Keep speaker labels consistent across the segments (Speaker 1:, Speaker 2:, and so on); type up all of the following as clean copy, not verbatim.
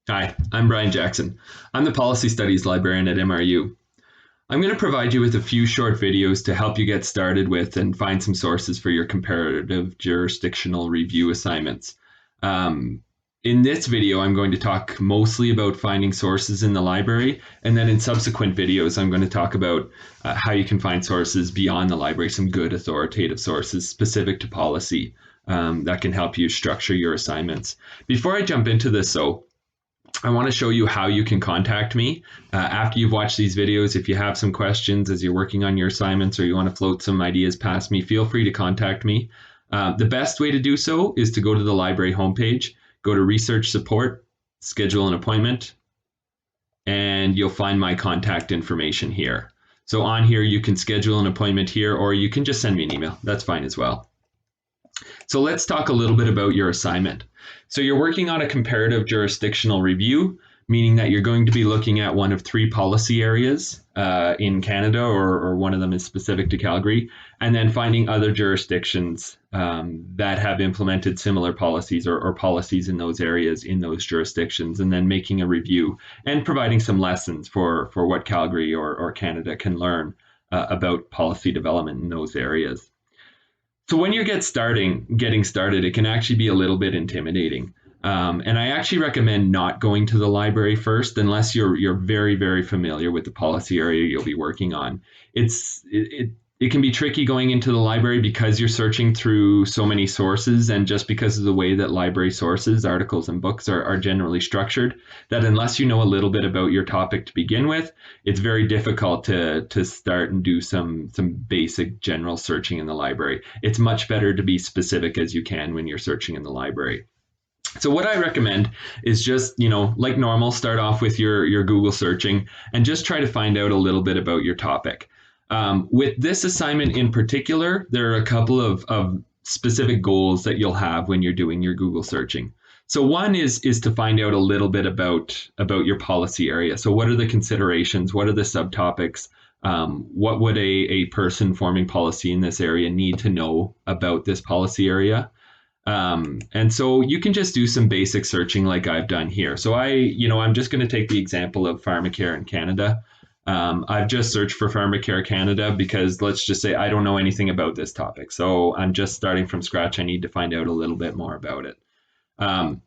Speaker 1: Hi, I'm Brian Jackson. I'm the Policy Studies Librarian at MRU. I'm going to provide you with a few short videos to help you get started with and find some sources for your comparative jurisdictional review assignments. Um, in this video, I'm going to talk mostly about finding sources in the library, and then in subsequent videos, I'm going to talk about how you can find sources beyond the library, some good authoritative sources specific to policy that can help you structure your assignments. Before I jump into this, though, I want to show you how you can contact me after you've watched these videos. If you have some questions as you're working on your assignments or you want to float some ideas past me, feel free to contact me. The best way to do so is to go to the library homepage, go to research support, schedule an appointment, and you'll find my contact information here. So on here, you can schedule an appointment here, or you can just send me an email. That's fine as well. So let's talk a little bit about your assignment. So you're working on a comparative jurisdictional review, meaning that you're going to be looking at one of three policy areas in Canada, or one of them is specific to Calgary, and then finding other jurisdictions that have implemented similar policies or policies in those areas in those jurisdictions, and then making a review and providing some lessons for what Calgary or Canada can learn about policy development in those areas. So when you're getting started, it can actually be a little bit intimidating. And I actually recommend not going to the library first unless you're very, very familiar with the policy area you'll be working on. It can be tricky going into the library because you're searching through so many sources, and just because of the way that library sources, articles, and books are generally structured, that unless you know a little bit about your topic to begin with, it's very difficult to start and do some basic general searching in the library. It's much better to be specific as you can when you're searching in the library. So what I recommend is just, like normal, start off with your Google searching and just try to find out a little bit about your topic. With this assignment in particular, there are a couple of specific goals that you'll have when you're doing your Google searching. So one is to find out a little bit about your policy area. So what are the considerations? What are the subtopics? What would a person forming policy in this area need to know about this policy area? And so you can just do some basic searching like I've done here. So I'm just going to take the example of pharmacare in Canada. I've just searched for pharmacare Canada because let's just say I don't know anything about this topic. So I'm just starting from scratch. I need to find out a little bit more about it. Um,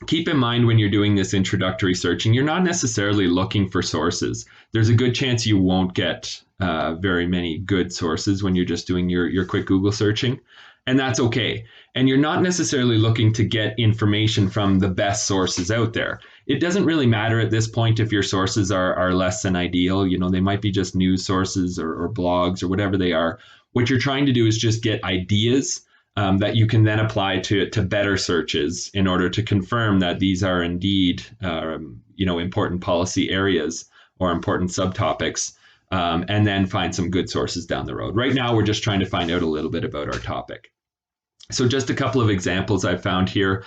Speaker 1: Keep in mind when you're doing this introductory searching, you're not necessarily looking for sources. There's a good chance you won't get very many good sources when you're just doing your quick Google searching, and that's okay. And you're not necessarily looking to get information from the best sources out there. It doesn't really matter at this point if your sources are less than ideal. They might be just news sources or blogs or whatever they are. What you're trying to do is just get ideas that you can then apply to better searches in order to confirm that these are indeed important policy areas or important subtopics, and then find some good sources down the road. Right now, we're just trying to find out a little bit about our topic. So just a couple of examples I've found here.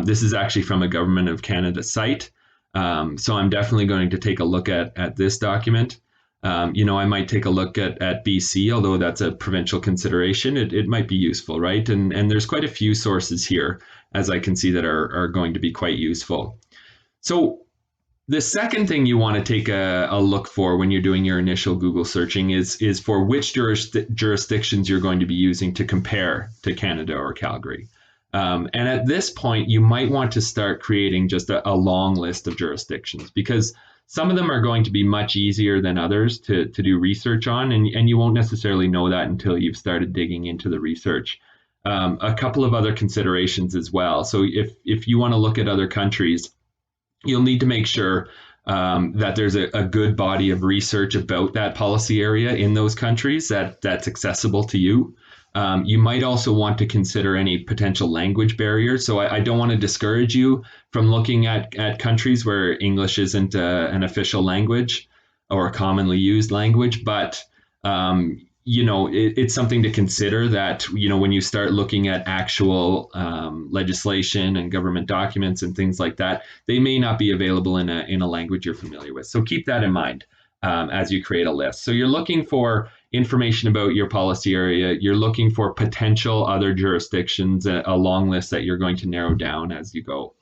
Speaker 1: This is actually from a Government of Canada site. So I'm definitely going to take a look at this document. I might take a look at BC, although that's a provincial consideration. It might be useful, right? And there's quite a few sources here, as I can see, that are going to be quite useful. So the second thing you want to take a look for when you're doing your initial Google searching is for which jurisdictions you're going to be using to compare to Canada or Calgary. And at this point, you might want to start creating just a long list of jurisdictions, because some of them are going to be much easier than others to do research on, and you won't necessarily know that until you've started digging into the research. A couple of other considerations as well. So if you want to look at other countries, you'll need to make sure that there's a good body of research about that policy area in those countries that's accessible to you. You might also want to consider any potential language barriers. So I don't want to discourage you from looking at countries where English isn't an official language or a commonly used language, but it's something to consider that, when you start looking at actual legislation and government documents and things like that, they may not be available in a language you're familiar with. So keep that in mind as you create a list. So you're looking for information about your policy area. You're looking for potential other jurisdictions, a long list that you're going to narrow down as you go.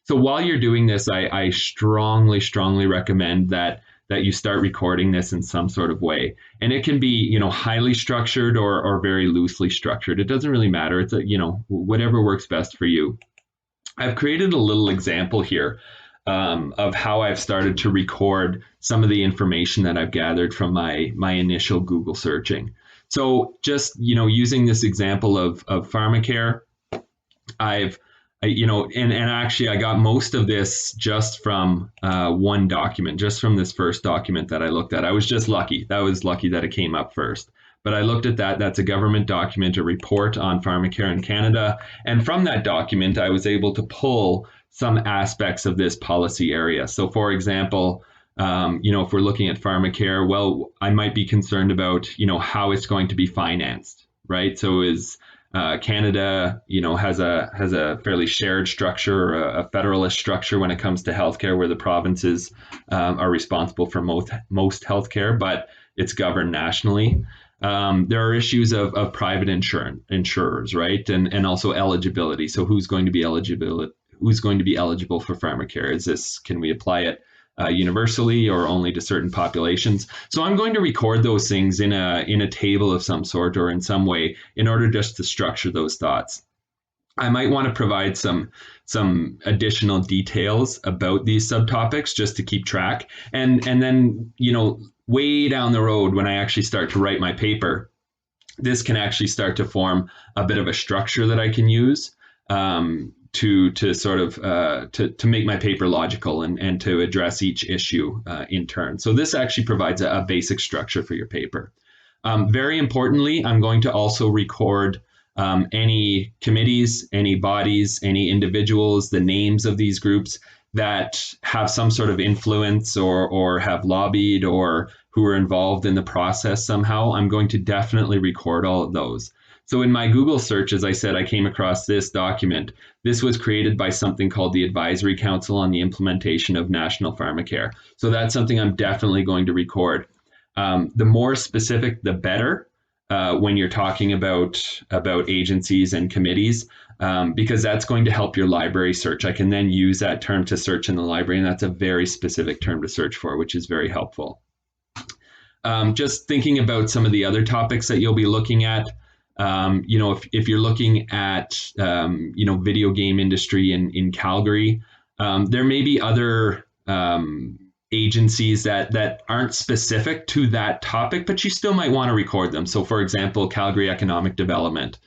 Speaker 1: So while you're doing this, I strongly, strongly recommend that you start recording this in some sort of way. And it can be, highly structured or very loosely structured. It doesn't really matter. It's whatever works best for you. I've created a little example here of how I've started to record some of the information that I've gathered from my initial Google searching. So just using this example of pharmacare, and actually I got most of this just from one document, just from this first document that I looked at. I was just lucky. That was lucky that it came up first. But I looked at that. That's a government document, a report on pharmacare in Canada. And from that document, I was able to pull some aspects of this policy area. So, for example, if we're looking at pharmacare, well, I might be concerned about, how it's going to be financed, right? So is Canada, has a fairly shared structure, or a federalist structure when it comes to healthcare, where the provinces are responsible for most healthcare, but it's governed nationally. There are issues of private insurers, right, and also eligibility. So who's going to be eligible? Who's going to be eligible for pharmacare? Can we apply it universally or only to certain populations? So I'm going to record those things in a table of some sort or in some way in order just to structure those thoughts. I might want to provide some additional details about these subtopics just to keep track. And then, way down the road when I actually start to write my paper, this can actually start to form a bit of a structure that I can use to sort of to make my paper logical and to address each issue in turn. So this actually provides a basic structure for your paper. Very importantly, I'm going to also record any committees, any bodies, any individuals, the names of these groups that have some sort of influence or have lobbied or who are involved in the process somehow. I'm going to definitely record all of those. So in my Google search, as I said, I came across this document. This was created by something called the Advisory Council on the Implementation of National Pharmacare. So that's something I'm definitely going to record. The more specific, the better when you're talking about agencies and committees, because that's going to help your library search. I can then use that term to search in the library, and that's a very specific term to search for, which is very helpful. Just thinking about some of the other topics that you'll be looking at. If you're looking at, video game industry in Calgary, there may be other agencies that aren't specific to that topic, but you still might want to record them. So, for example, Calgary Economic Development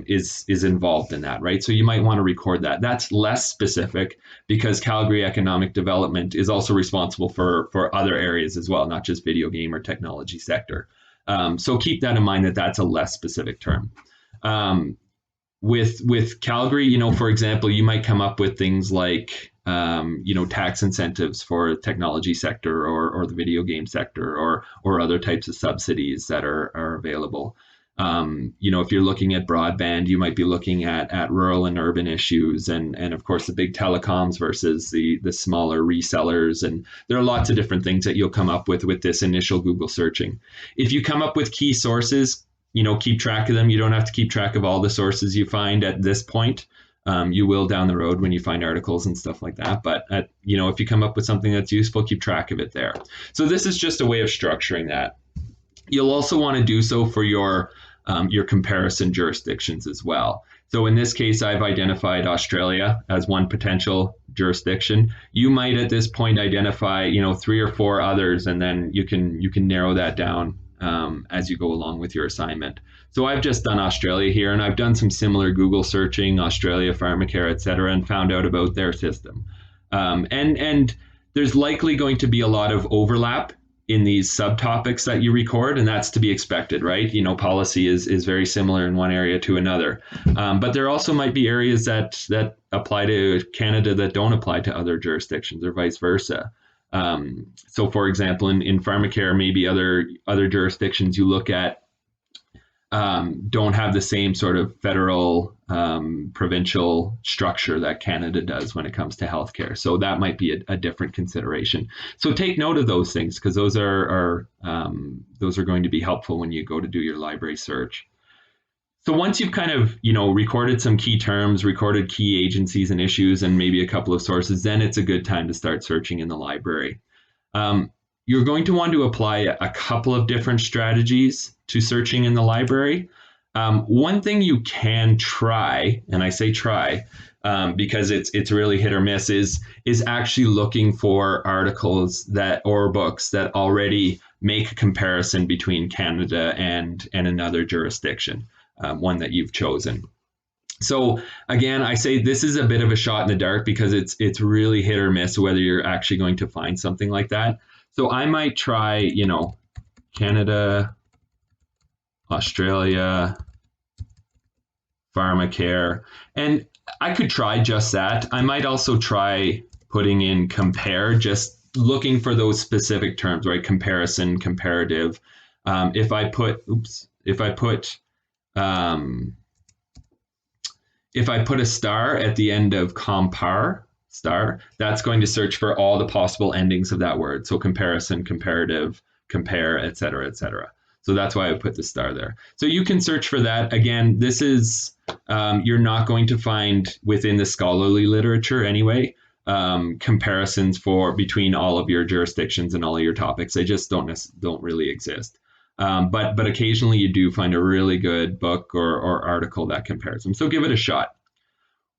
Speaker 1: is involved in that, right? So you might want to record that. That's less specific because Calgary Economic Development is also responsible for other areas as well, not just video game or technology sector. So keep that in mind that's a less specific term. With Calgary, for example, you might come up with things like, tax incentives for the technology sector or the video game sector or other types of subsidies that are available. If you're looking at broadband, you might be looking at rural and urban issues and of course the big telecoms versus the smaller resellers. And there are lots of different things that you'll come up with this initial Google searching. If you come up with key sources, keep track of them. You don't have to keep track of all the sources you find at this point. You will down the road when you find articles and stuff like that. But, if you come up with something that's useful, keep track of it there. So this is just a way of structuring that. You'll also want to do so for your comparison jurisdictions as well. So in this case, I've identified Australia as one potential jurisdiction. You might at this point identify, 3 or 4 others, and then you can narrow that down as you go along with your assignment. So I've just done Australia here, and I've done some similar Google searching, Australia, pharmacare, et cetera, and found out about their system. And there's likely going to be a lot of overlap in these subtopics that you record, and that's to be expected, right? Policy is very similar in one area to another. But there also might be areas that apply to Canada that don't apply to other jurisdictions or vice versa. So for example, in pharmacare, maybe other jurisdictions you look at don't have the same sort of federal provincial structure that Canada does when it comes to healthcare. So that might be a different consideration. So take note of those things because those are going to be helpful when you go to do your library search. So once you've kind of, recorded some key terms, recorded key agencies and issues, and maybe a couple of sources, then it's a good time to start searching in the library. You're going to want to apply a couple of different strategies to searching in the library. One thing you can try, and I say try, because it's really hit or miss, is actually looking for articles or books that already make a comparison between Canada and another jurisdiction, one that you've chosen. So again, I say this is a bit of a shot in the dark because it's really hit or miss whether you're actually going to find something like that. So I might try, Canada, Australia, pharmacare, and I could try just that. I might also try putting in compare, just looking for those specific terms, right? Comparison, comparative. If I put a star at the end of compare, star, that's going to search for all the possible endings of that word. So comparison, comparative, compare, et cetera, et cetera. So that's why I put the star there. So you can search for that. Again, this is, you're not going to find within the scholarly literature anyway, comparisons between all of your jurisdictions and all of your topics. They just don't really exist. But occasionally you do find a really good book or article that compares them. So give it a shot.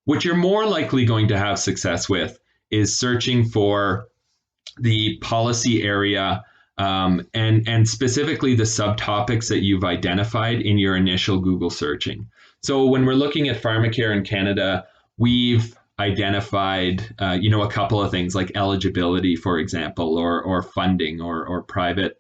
Speaker 1: What you're more likely going to have success with is searching for the policy area and specifically the subtopics that you've identified in your initial Google searching. So when we're looking at pharmacare in Canada, we've identified a couple of things like eligibility, for example, or funding or private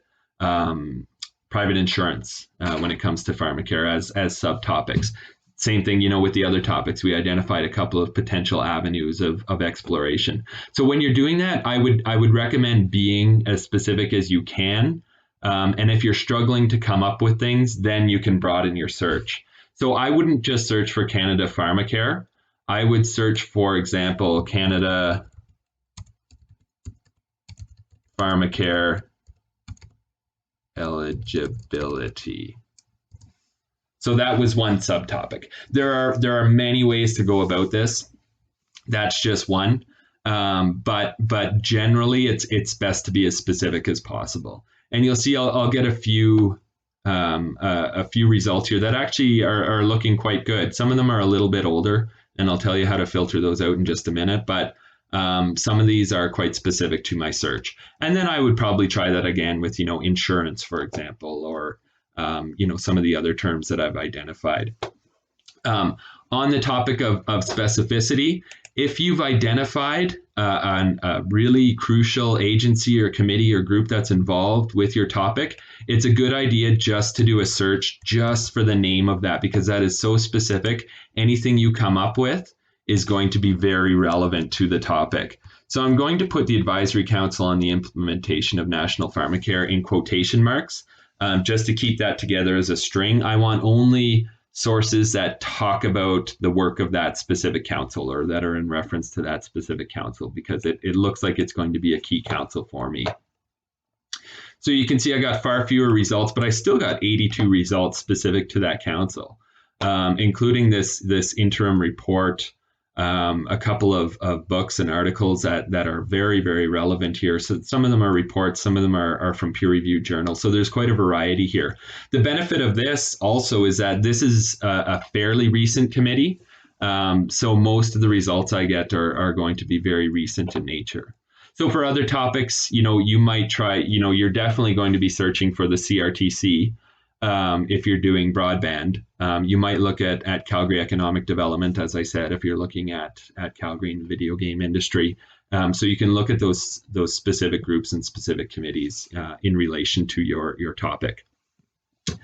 Speaker 1: insurance when it comes to pharmacare as subtopics. Same thing, with the other topics, we identified a couple of potential avenues of exploration. So when you're doing that, I would recommend being as specific as you can. And if you're struggling to come up with things, then you can broaden your search. So I wouldn't just search for Canada pharmacare. I would search, for example, Canada pharmacare eligibility. So that was one subtopic. There are many ways to go about this. That's just one. But generally, it's best to be as specific as possible. And you'll see, I'll get a few results here that actually are looking quite good. Some of them are a little bit older, and I'll tell you how to filter those out in just a minute. But some of these are quite specific to my search. And then I would probably try that again with, insurance, for example, or some of the other terms that I've identified. On the topic of specificity, if you've identified a really crucial agency or committee or group that's involved with your topic, it's a good idea just to do a search just for the name of that, because that is so specific. Anything you come up with is going to be very relevant to the topic. So I'm going to put the Advisory Council on the Implementation of National Pharmacare in quotation marks, just to keep that together as a string. I want only sources that talk about the work of that specific council or that are in reference to that specific council, because it looks like it's going to be a key council for me. So you can see I got far fewer results, but I still got 82 results specific to that council, including this interim report, a couple of books and articles that are very, very relevant here. So some of them are reports, some of them are from peer-reviewed journals. So there's quite a variety here. The benefit of this also is that this is a fairly recent committee. So most of the results I get are going to be very recent in nature. So for other topics, you might try, you're definitely going to be searching for the CRTC. If you're doing broadband, you might look at Calgary Economic Development, as I said, if you're looking at Calgary and the video game industry. So you can look at those specific groups and specific committees in relation to your topic. So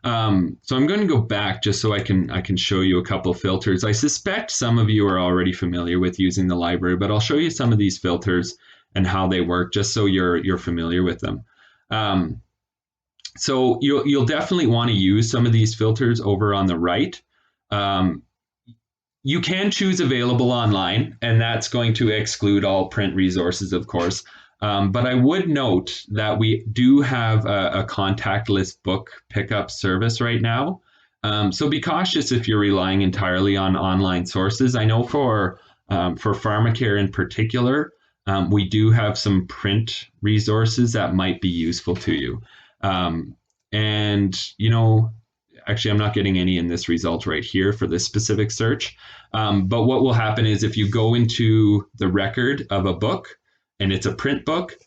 Speaker 1: I'm going to go back just so I can show you a couple filters. I suspect some of you are already familiar with using the library, but I'll show you some of these filters and how they work, just so you're familiar with them. So you'll definitely want to use some of these filters over on the right. You can choose available online, and that's going to exclude all print resources, of course. But I would note that we do have a contactless book pickup service right now. So be cautious if you're relying entirely on online sources. I know for pharmacare in particular, we do have some print resources that might be useful to you. Um, and actually, I'm not getting any in this result right here for this specific search. But what will happen is if you go into the record of a book and it's a print book,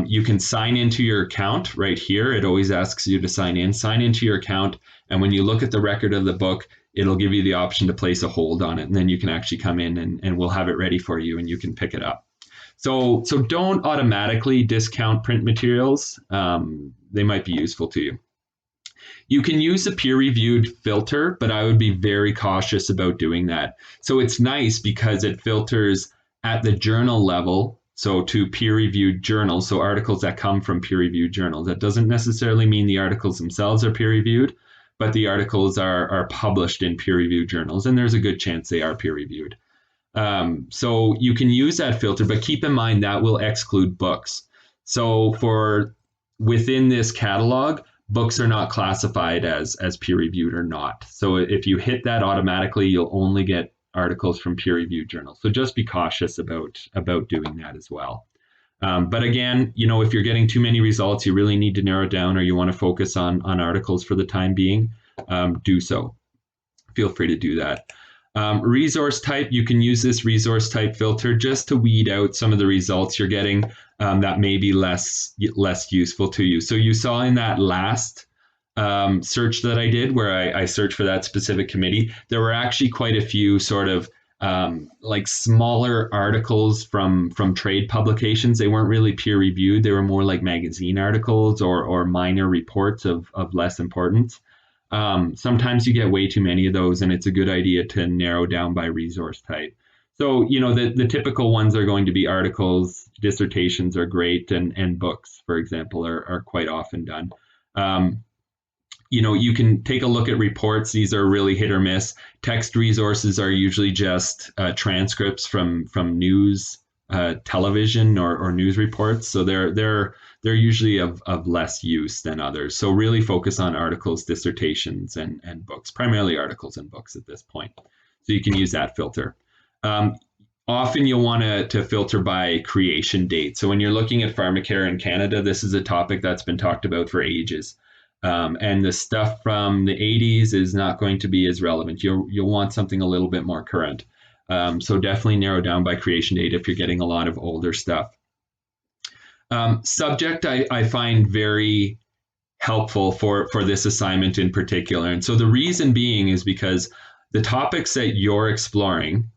Speaker 1: you can sign into your account right here. It always asks you to sign into your account. And when you look at the record of the book, it'll give you the option to place a hold on it. And then you can actually come in and we'll have it ready for you and you can pick it up. So don't automatically discount print materials. They might be useful to you. You can use a peer-reviewed filter, but I would be very cautious about doing that. So it's nice because it filters at the journal level, so to peer-reviewed journals, so articles that come from peer-reviewed journals. That doesn't necessarily mean the articles themselves are peer-reviewed, but the articles are published in peer-reviewed journals, and there's a good chance they are peer-reviewed. So you can use that filter, but keep in mind that will exclude books. So within this catalog, books are not classified as peer-reviewed or not. So if you hit that automatically, you'll only get articles from peer-reviewed journals. So just be cautious about doing that as well. But again, if you're getting too many results, you really need to narrow down or you want to focus on articles for the time being, do so. Feel free to do that. Resource type, you can use this resource type filter just to weed out some of the results you're getting that may be less useful to you. So you saw in that last search that I did where I searched for that specific committee, there were actually quite a few sort of like smaller articles from trade publications. They weren't really peer reviewed. They were more like magazine articles or minor reports of less importance. Sometimes you get way too many of those, and it's a good idea to narrow down by resource type. So, the typical ones are going to be articles, dissertations are great, and books, for example, are quite often done. You can take a look at reports. These are really hit or miss. Text resources are usually just transcripts from news, television, or news reports. So they're usually of less use than others. So really focus on articles, dissertations, and books, primarily articles and books at this point. So you can use that filter. Often you'll want to filter by creation date. So when you're looking at pharmacare in Canada, this is a topic that's been talked about for ages. And the stuff from the 80s is not going to be as relevant. You'll want something a little bit more current. So definitely narrow down by creation date if you're getting a lot of older stuff. Subject I find very helpful for this assignment in particular. And so the reason being is because the topics that you're exploring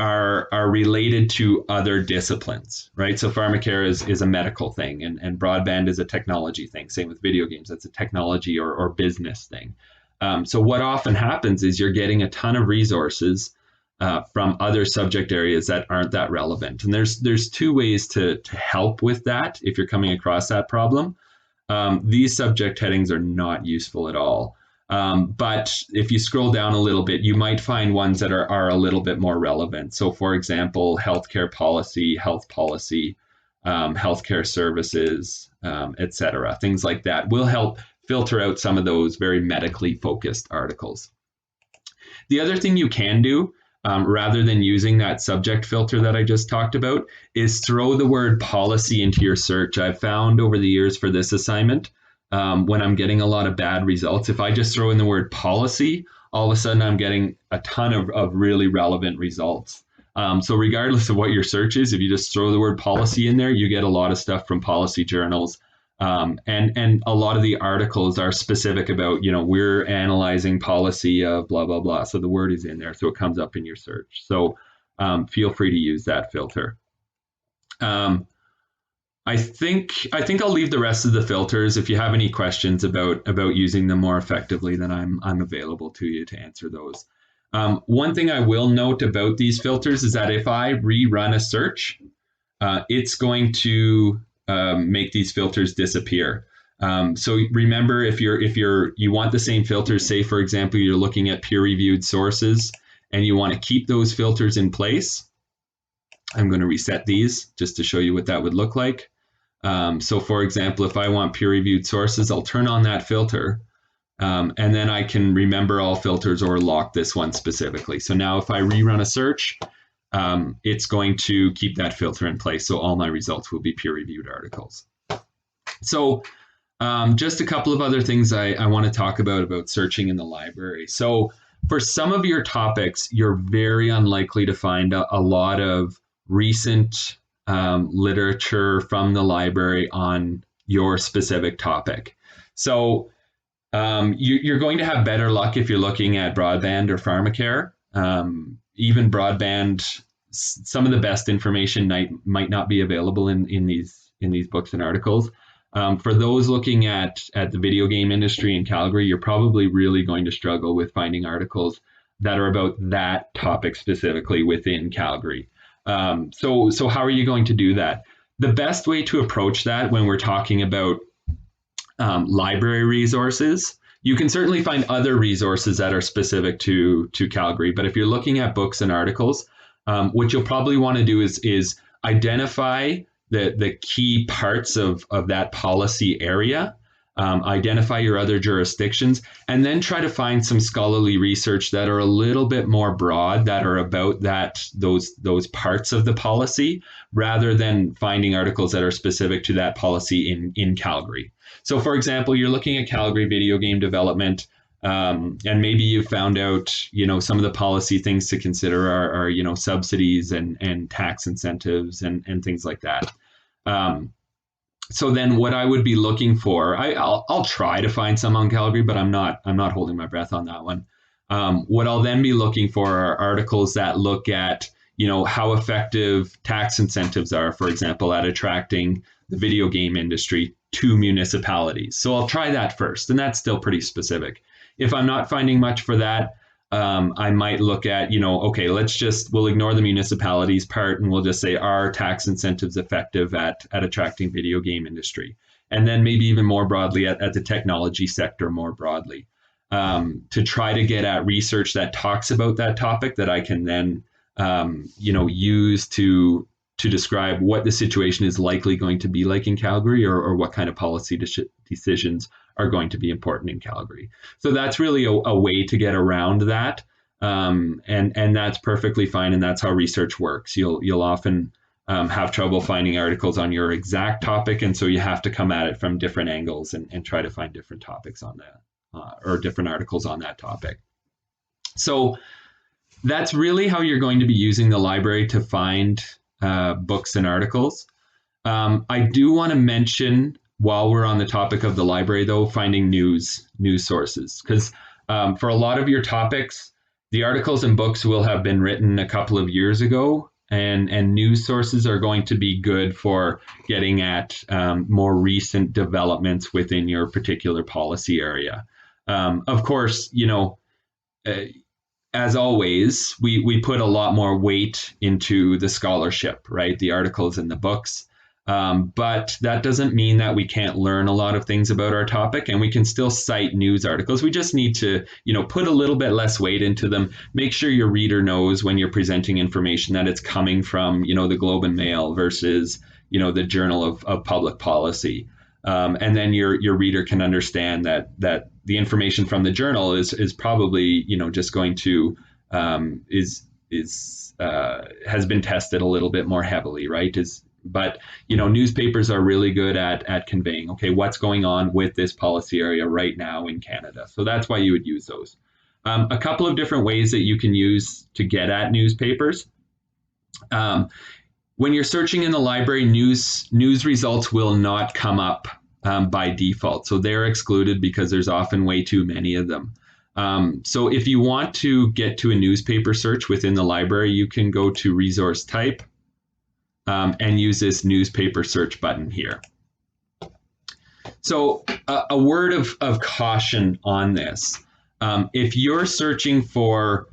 Speaker 1: are related to other disciplines, right? So pharmacare is a medical thing and broadband is a technology thing. Same with video games, that's a technology or business thing. So what often happens is you're getting a ton of resources from other subject areas that aren't that relevant. And there's two ways to help with that if you're coming across that problem. These subject headings are not useful at all. But if you scroll down a little bit, you might find ones that are a little bit more relevant. So for example, healthcare policy, health policy, healthcare services, etc. Things like that will help filter out some of those very medically focused articles. The other thing you can do, rather than using that subject filter that I just talked about, is throw the word policy into your search. I've found over the years for this assignment, when I'm getting a lot of bad results, if I just throw in the word policy, all of a sudden I'm getting a ton of really relevant results. So regardless of what your search is, if you just throw the word policy in there, you get a lot of stuff from policy journals. And a lot of the articles are specific about, we're analyzing policy of blah, blah, blah. So the word is in there, so it comes up in your search. So feel free to use that filter. I think I'll leave the rest of the filters. If you have any questions about using them more effectively, then I'm available to you to answer those. One thing I will note about these filters is that if I rerun a search, it's going to make these filters disappear. So remember, if you want the same filters, say for example you're looking at peer-reviewed sources and you want to keep those filters in place, I'm going to reset these just to show you what that would look like. So for example, if I want peer-reviewed sources, I'll turn on that filter. And then I can remember all filters or lock this one specifically. So now if I rerun a search, it's going to keep that filter in place. So all my results will be peer-reviewed articles. So just a couple of other things I want to talk about searching in the library. So for some of your topics, you're very unlikely to find a lot of recent literature from the library on your specific topic. So you're going to have better luck if you're looking at broadband or pharmacare. Even broadband, some of the best information might not be available in these books and articles. For those looking at the video game industry in Calgary, you're probably really going to struggle with finding articles that are about that topic specifically within Calgary. So how are you going to do that? The best way to approach that when we're talking about library resources, you can certainly find other resources that are specific to Calgary. But if you're looking at books and articles, what you'll probably want to do is identify the key parts of that policy area, identify your other jurisdictions, and then try to find some scholarly research that are a little bit more broad, that are about those parts of the policy, rather than finding articles that are specific to that policy in Calgary. So for example, you're looking at Calgary video game development, and maybe you found out, some of the policy things to consider are subsidies and tax incentives and things like that. So then what I would be looking for, I'll try to find some on Calgary, but I'm not holding my breath on that one. What I'll then be looking for are articles that look at, how effective tax incentives are, for example, at attracting the video game industry to municipalities. So I'll try that first, and that's still pretty specific. If I'm not finding much for that, I might look at, okay, we'll ignore the municipalities part and we'll just say, are tax incentives effective at attracting video game industry? And then maybe even more broadly at the technology sector more broadly, to try to get at research that talks about that topic that I can then, use to describe what the situation is likely going to be like in Calgary, or what kind of policy decisions are going to be important in Calgary. So that's really a way to get around that. And that's perfectly fine. And that's how research works. You'll often have trouble finding articles on your exact topic. And so you have to come at it from different angles and try to find different topics on that, or different articles on that topic. So that's really how you're going to be using the library to find books and articles. I do want to mention, while we're on the topic of the library, though, finding news sources, because for a lot of your topics, the articles and books will have been written a couple of years ago, and news sources are going to be good for getting at more recent developments within your particular policy area. Of course, as always, we put a lot more weight into the scholarship, right? The articles and the books. But that doesn't mean that we can't learn a lot of things about our topic, and we can still cite news articles. We just need to, put a little bit less weight into them. Make sure your reader knows when you're presenting information that it's coming from, the Globe and Mail versus, the Journal of Public Policy. And then your reader can understand that the information from the journal is probably, just going to has been tested a little bit more heavily, right? But newspapers are really good at conveying, okay, what's going on with this policy area right now in Canada. So that's why you would use those. A couple of different ways that you can use to get at newspapers. When you're searching in the library, news results will not come up by default. So they're excluded because there's often way too many of them. So if you want to get to a newspaper search within the library, you can go to resource type and use this newspaper search button here. So a word of caution on this. If you're searching for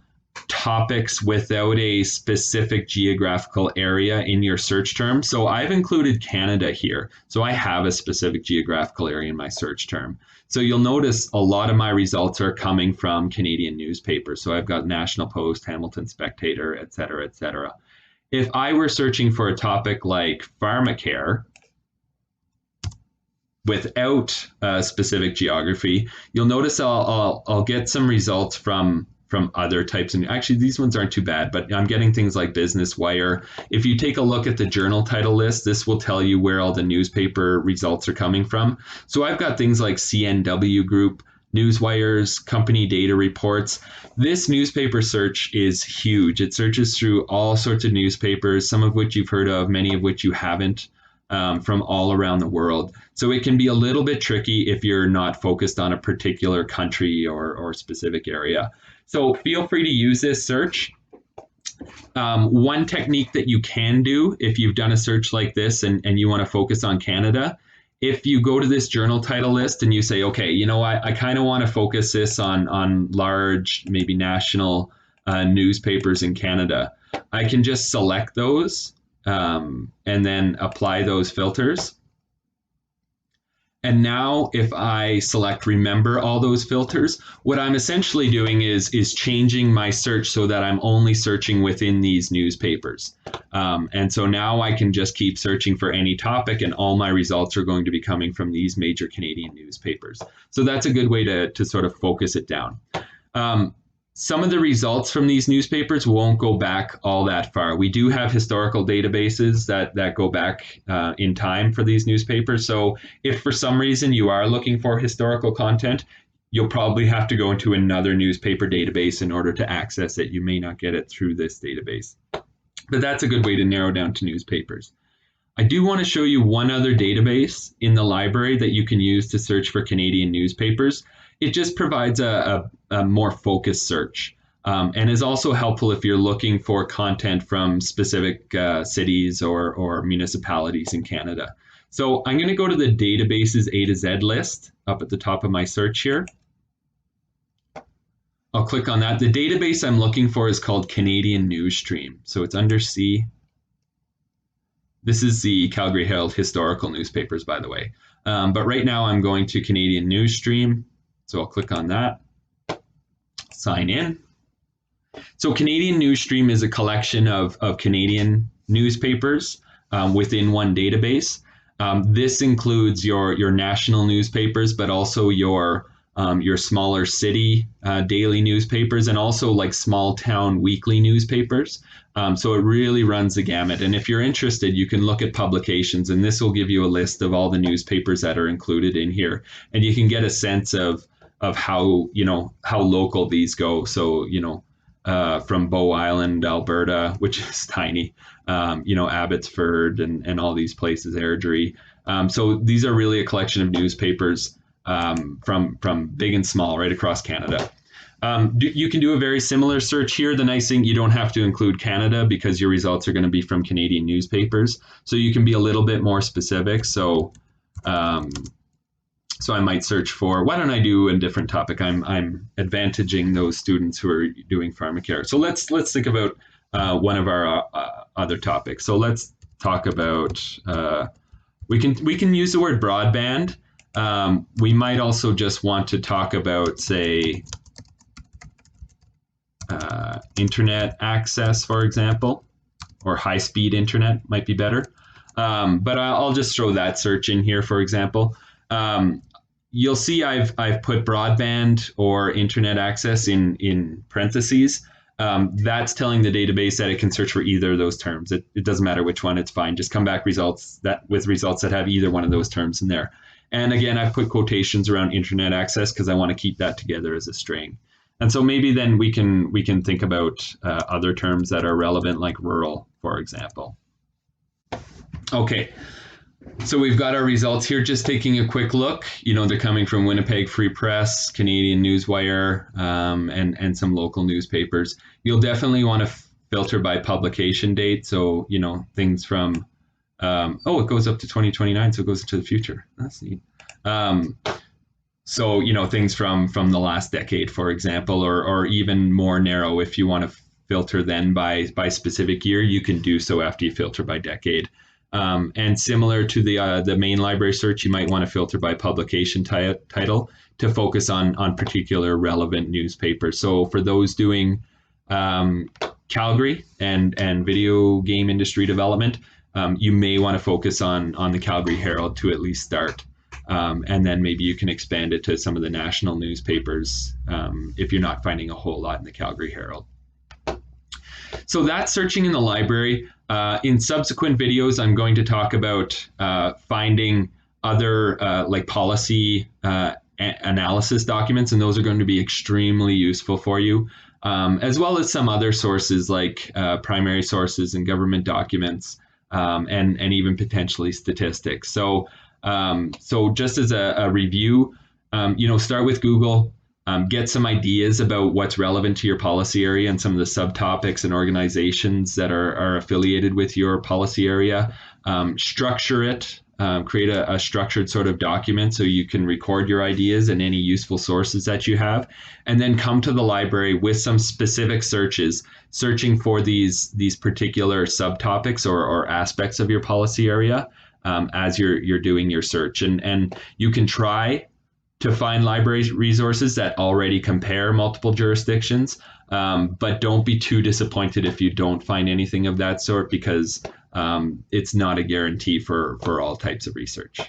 Speaker 1: topics without a specific geographical area in your search term, so I've included Canada here. So I have a specific geographical area in my search term. So you'll notice a lot of my results are coming from Canadian newspapers. So I've got National Post, Hamilton Spectator, et cetera, et cetera. If I were searching for a topic like pharmacare, without specific geography, you'll notice I'll get some results from other types. And actually, these ones aren't too bad, but I'm getting things like Business Wire. If you take a look at the journal title list, this will tell you where all the newspaper results are coming from. So I've got things like CNW Group, Newswire's company data reports. This newspaper search is huge. It searches through all sorts of newspapers, some of which you've heard of, many of which you haven't, from all around the world. So it can be a little bit tricky if you're not focused on a particular country or specific area. So feel free to use this search. One technique that you can do if you've done a search like this and you want to focus on Canada, if you go to this journal title list and you say, okay, you know, I kind of want to focus this on large, maybe national newspapers in Canada, I can just select those and then apply those filters. And now if I select remember all those filters, what I'm essentially doing is changing my search so that I'm only searching within these newspapers. And so now I can just keep searching for any topic and all my results are going to be coming from these major Canadian newspapers. So that's a good way to sort of focus it down. Some of the results from these newspapers won't go back all that far. We do have historical databases that go back in time for these newspapers. So if for some reason you are looking for historical content, you'll probably have to go into another newspaper database in order to access it. You may not get it through this database. But that's a good way to narrow down to newspapers. I do want to show you one other database in the library that you can use to search for Canadian newspapers. It just provides a more focused search and is also helpful if you're looking for content from specific cities or municipalities in Canada. So I'm going to go to the databases A to Z list up at the top of my search here. I'll click on that. The database I'm looking for is called Canadian News Stream. So it's under C. This is the Calgary Herald historical newspapers, by the way. But right now I'm going to Canadian News Stream. So I'll click on that, sign in. So Canadian News Stream is a collection of Canadian newspapers within one database. This includes your national newspapers, but also your smaller city daily newspapers and also like small town weekly newspapers. So it really runs the gamut. And if you're interested, you can look at publications and this will give you a list of all the newspapers that are included in here. And you can get a sense of how, how local these go. So, from Bow Island, Alberta, which is tiny, Abbotsford and all these places, Airdrie. So these are really a collection of newspapers from big and small right across Canada. You can do a very similar search here. The nice thing, you don't have to include Canada because your results are going to be from Canadian newspapers. So you can be a little bit more specific. So I might search for, why don't I do a different topic? I'm advantaging those students who are doing pharmacare. So let's think about one of our other topics. So let's talk about, we can use the word broadband. We might also just want to talk about, say, internet access, for example, or high-speed internet might be better. But I'll just throw that search in here, for example. You'll see I've put broadband or internet access in parentheses. That's telling the database that it can search for either of those terms. It doesn't matter which one, it's fine. Just come back with results that have either one of those terms in there. And again, I've put quotations around internet access because I want to keep that together as a string. And so maybe then we can think about other terms that are relevant, like rural, for example. Okay, so we've got our results here. Just taking a quick look, they're coming from Winnipeg Free Press, Canadian Newswire, and some local newspapers. You'll definitely want to filter by publication date. So, things from, it goes up to 2029, so it goes into the future. That's neat. So, things from the last decade, for example, or even more narrow. If you want to filter then by specific year, you can do so after you filter by decade. And similar to the main library search, you might want to filter by publication title to focus on particular relevant newspapers. So for those doing Calgary and video game industry development, you may want to focus on the Calgary Herald to at least start. And then maybe you can expand it to some of the national newspapers if you're not finding a whole lot in the Calgary Herald. So that's searching in the library. In subsequent videos, I'm going to talk about finding other like policy analysis documents, and those are going to be extremely useful for you, as well as some other sources like primary sources and government documents, and even potentially statistics. So just as a review, start with Google. Get some ideas about what's relevant to your policy area and some of the subtopics and organizations that are affiliated with your policy area. Structure it, create a structured sort of document so you can record your ideas and any useful sources that you have, and then come to the library with some specific searches, searching for these particular subtopics or aspects of your policy area as you're doing your search. And you can try to find library resources that already compare multiple jurisdictions, but don't be too disappointed if you don't find anything of that sort, because it's not a guarantee for all types of research.